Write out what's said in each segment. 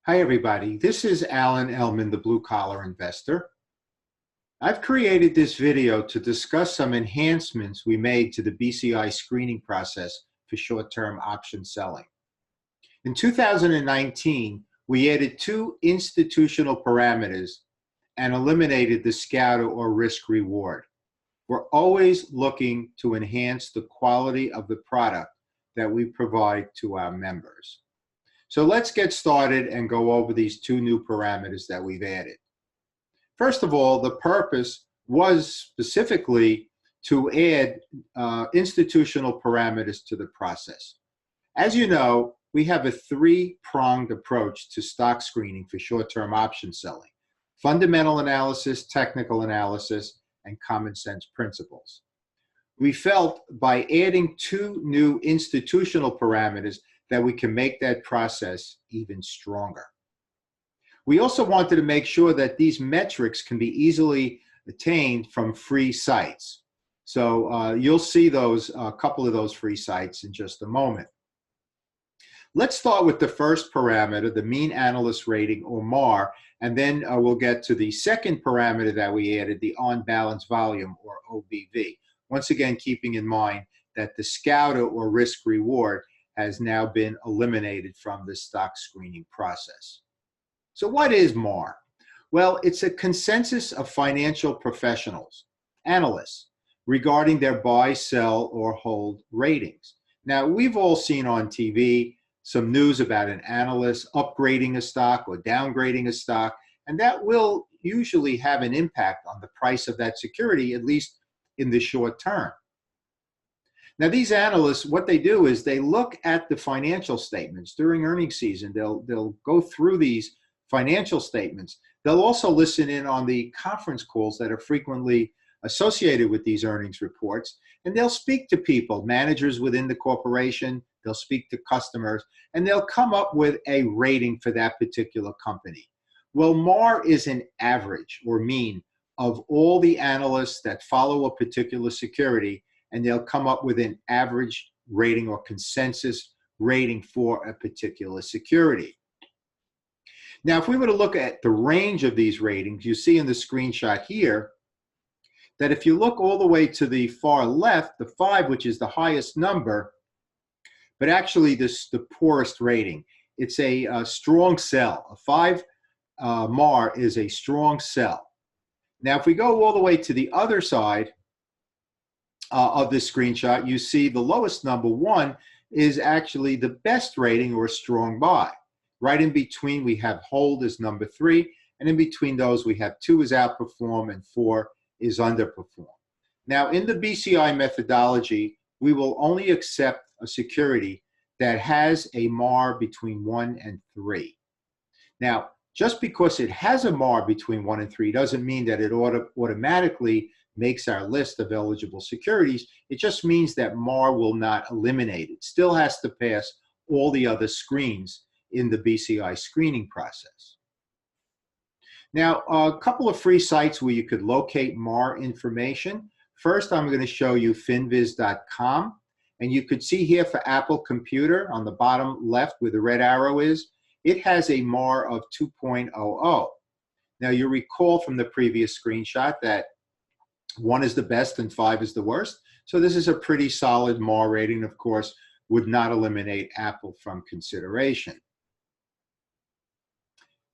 Hi, everybody. This is Alan Ellman, the Blue Collar Investor. I've created this video to discuss some enhancements we made to the BCI screening process for short-term option selling. In 2019, we added two institutional parameters and eliminated the scatter or risk reward. We're always looking to enhance the quality of the product that we provide to our members. So let's get started and go over these two new parameters that we've added. First of all, the purpose was specifically to add institutional parameters to the process. As you know, we have a three-pronged approach to stock screening for short-term option selling: fundamental analysis, technical analysis, and common sense principles. We felt by adding two new institutional parameters that we can make that process even stronger. We also wanted to make sure that these metrics can be easily attained from free sites. So you'll see those, a couple of those free sites in just a moment. Let's start with the first parameter, the mean analyst rating, or MAR, and then we'll get to the second parameter that we added, the on-balance volume, or OBV. Once again, keeping in mind that the scouter or risk reward has now been eliminated from the stock screening process. So what is MAR? Well, it's a consensus of financial professionals, analysts, regarding their buy, sell, or hold ratings. Now, we've all seen on TV some news about an analyst upgrading a stock or downgrading a stock, and that will usually have an impact on the price of that security, at least in the short term. Now, these analysts, what they do is they look at the financial statements during earnings season. They'll go through these financial statements. They'll also listen in on the conference calls that are frequently associated with these earnings reports, and they'll speak to people, managers within the corporation, they'll speak to customers, and they'll come up with a rating for that particular company. Well, MAR is an average or mean of all the analysts that follow a particular security, and they'll come up with an average rating or consensus rating for a particular security. Now, if we were to look at the range of these ratings, you see in the screenshot here that if you look all the way to the far left, the 5, which is the highest number, but actually the poorest rating, it's a strong sell. A 5 MAR is a strong sell. Now, if we go all the way to the other side of this screenshot, you see the lowest number, 1, is actually the best rating or a strong buy. Right in between, we have hold as number 3, and in between those, we have 2 is outperform and 4 is underperform. Now, in the BCI methodology, we will only accept a security that has a MAR between 1 and 3. Now, just because it has a MAR between 1 and 3 doesn't mean that it automatically makes our list of eligible securities. It just means that MAR will not eliminate it. Still has to pass all the other screens in the BCI screening process. Now, a couple of free sites where you could locate MAR information. First, I'm going to show you finviz.com, and you could see here for Apple Computer on the bottom left where the red arrow is, it has a MAR of 2.00. Now, you recall from the previous screenshot that 1 is the best and 5 is the worst. So this is a pretty solid MAR rating, of course, would not eliminate Apple from consideration.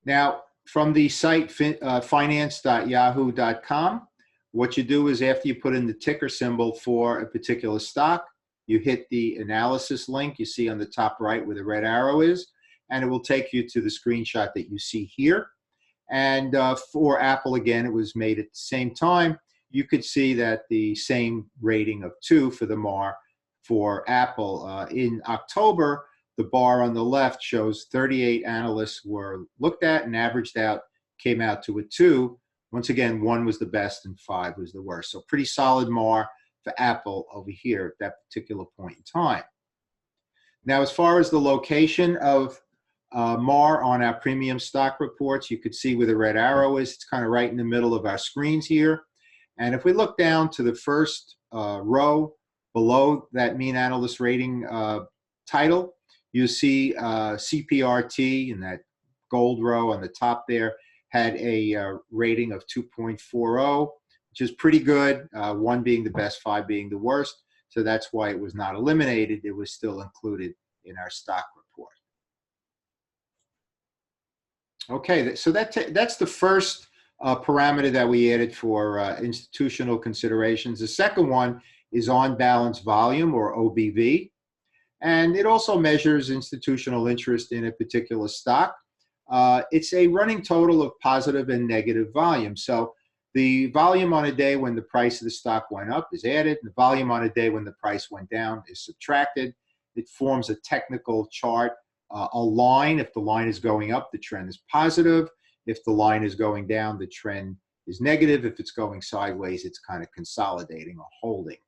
Now, from the site finance.yahoo.com, what you do is after you put in the ticker symbol for a particular stock, you hit the analysis link you see on the top right where the red arrow is, and it will take you to the screenshot that you see here. And for Apple, again, it was made at the same time. You could see that the same rating of 2 for the MAR for Apple. In October, the bar on the left shows 38 analysts were looked at and averaged out, came out to a 2. Once again, 1 was the best and 5 was the worst. So pretty solid MAR for Apple over here at that particular point in time. Now, as far as the location of MAR on our premium stock reports, you could see where the red arrow is. It's kind of right in the middle of our screens here. And if we look down to the first row below that mean analyst rating title, you see CPRT in that gold row on the top there had a rating of 2.40, which is pretty good, 1 being the best, 5 being the worst. So that's why it was not eliminated. It was still included in our stock report. Okay, so that's the first parameter that we added for institutional considerations. The second one is on balance volume, or OBV. And it also measures institutional interest in a particular stock. It's a running total of positive and negative volume. So the volume on a day when the price of the stock went up is added. The volume on a day when the price went down is subtracted. It forms a technical chart. A line, if the line is going up, the trend is positive. If the line is going down, the trend is negative. If it's going sideways, it's kind of consolidating or holding.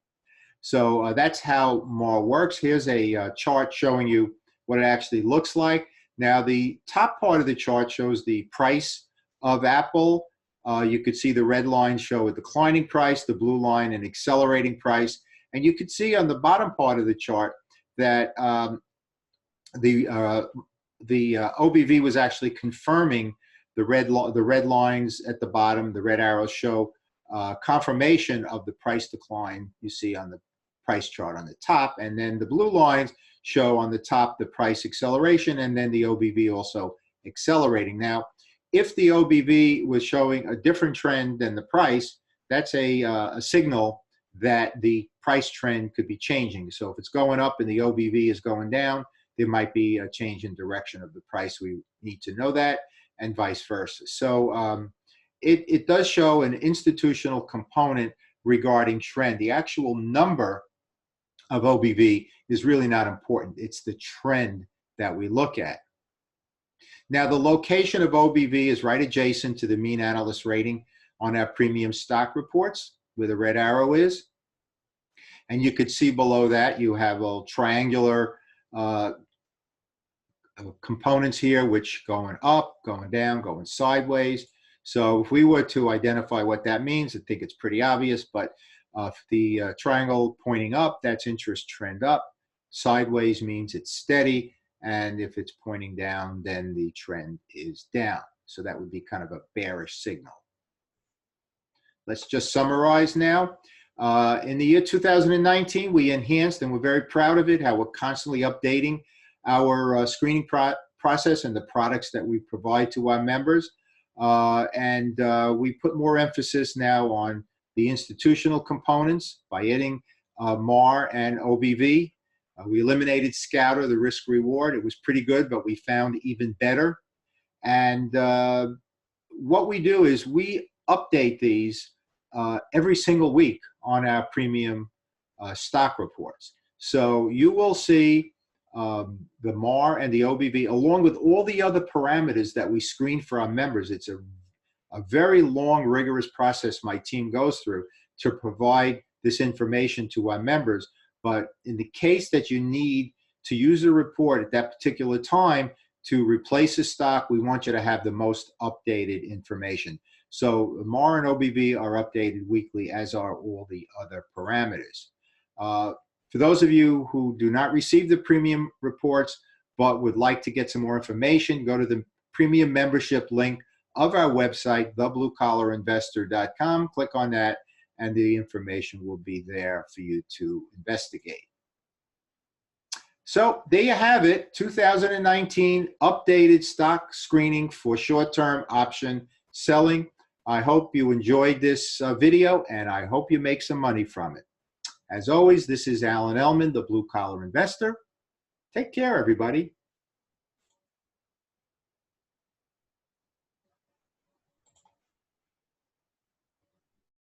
So that's how MAR works. Here's a chart showing you what it actually looks like. Now, the top part of the chart shows the price of Apple. You could see the red line show a declining price, the blue line an accelerating price. And you could see on the bottom part of the chart that the OBV was actually confirming the red lines at the bottom. The red arrows show confirmation of the price decline you see on the price chart on the top, and then the blue lines show on the top the price acceleration, and then the OBV also accelerating. Now, if the OBV was showing a different trend than the price, that's a signal that the price trend could be changing. So if it's going up and the OBV is going down, there might be a change in direction of the price. We need to know that, and vice versa. So it does show an institutional component regarding trend. The actual number of OBV is really not important. It's the trend that we look at. Now, the location of OBV is right adjacent to the mean analyst rating on our premium stock reports, where the red arrow is. And you could see below that you have a triangular components here, which going up, going down, going sideways. So if we were to identify what that means, I think it's pretty obvious, but the triangle pointing up, that's interest trend up. Sideways means it's steady. And if it's pointing down, then the trend is down. So that would be kind of a bearish signal. Let's just summarize now. In the year 2019, we enhanced, and we're very proud of it, how we're constantly updating our screening process and the products that we provide to our members. We put more emphasis now on the institutional components by adding MAR and OBV. We eliminated Scouter, the risk reward. It was pretty good, but we found even better. And what we do is we update these every single week on our premium stock reports. So you will see the MAR and the OBV, along with all the other parameters that we screen for our members. It's a very long, rigorous process my team goes through to provide this information to our members. But in the case that you need to use a report at that particular time to replace a stock, we want you to have the most updated information. So MAR and OBV are updated weekly, as are all the other parameters. For those of you who do not receive the premium reports but would like to get some more information, go to the premium membership link of our website, thebluecollarinvestor.com. Click on that, and the information will be there for you to investigate. So there you have it, 2019 updated stock screening for short-term option selling. I hope you enjoyed this video, and I hope you make some money from it. As always, this is Alan Ellman, the Blue Collar Investor. Take care, everybody.